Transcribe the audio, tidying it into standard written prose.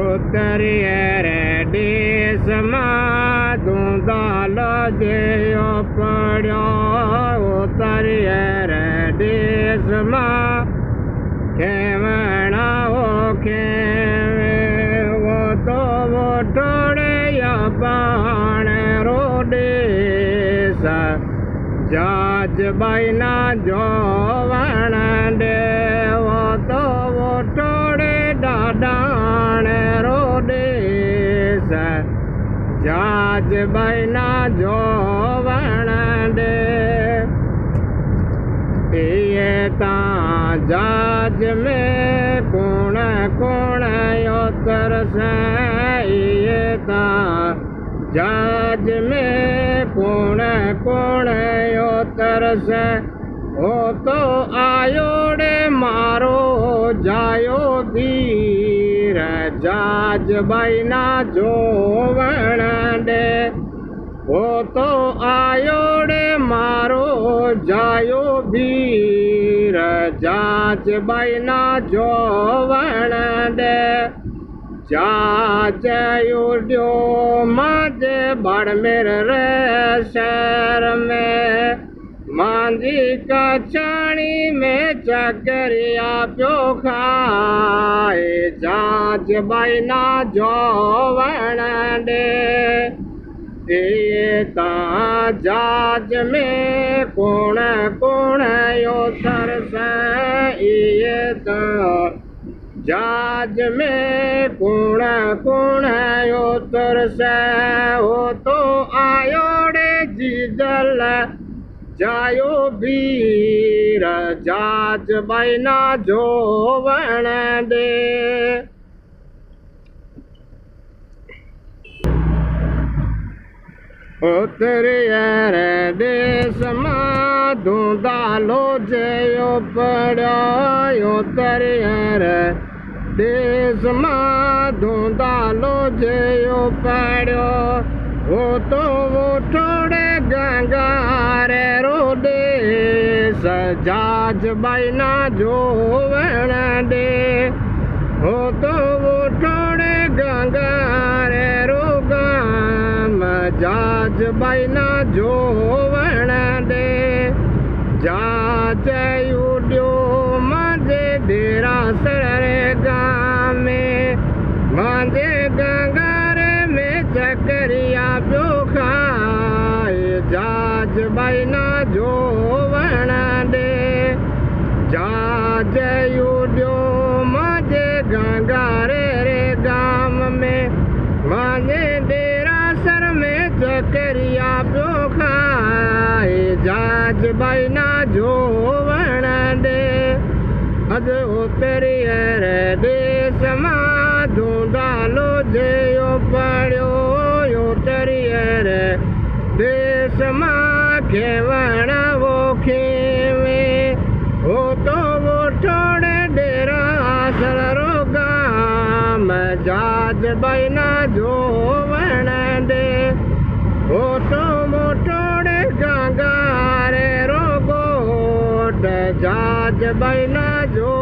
उतरिए देश मां धुंधाल जो पड़ो उतरिए देश मां खेवना हो खेवे वो तो वो थोड़े या बाण रोडे जहाज बना जो वण दे वो तो वो थोड़े डाडाण रोडे जहाज बना जो वण दे ये जहाज में कौन कौन उतर से ये जहाज में कौन कौन उतर से ओ तो आयोड़े मारो जायो धीर जहाज बना जो वण दे ओ तो आयोड़े मारो जायो धीर जहाज बना जो वण दे जहाज उड़ो मांझे बाड़मेर रे शहर में मांझी कचाणी में चकरिया प्यो खाए जहाज बना जो वण दे ये जहाज में कौन कौन उतर से ये जहाज में कौन कौन उतर से हो तो आयोड़े जीजल जायो वीर जहाज बना जो वण दे उतरिए देश मां धुंधालो जो पड़ो उतरिए देश मां धुंधालो जो पड़ो वो तो वो थोड़े गंगारे रोडे जहाज बना जो वण दे वो तो वो थोड़े गंगारे जहाज बना जो वण दे जहाज उड़ो मांझे डेरा सरे गाँव में मांझे गंगारे में चकरिया प्यो खाए जहाज बना जो वण दे जहाज उड़ो मांझे गंगारे रे गाँव में मांझे सर में चकरिया प्यो खाए जहाज बना जो वण दे अज उतरिए देश मां धुंधालो जो पड़ो उतरिए देश मां खेवण वो खेवे वो तो वो थोड़े डेरा सरो गाम जहाज बना जो वण दे वो तो मोटोड़े गंगारे रोगोट जहाज बना जो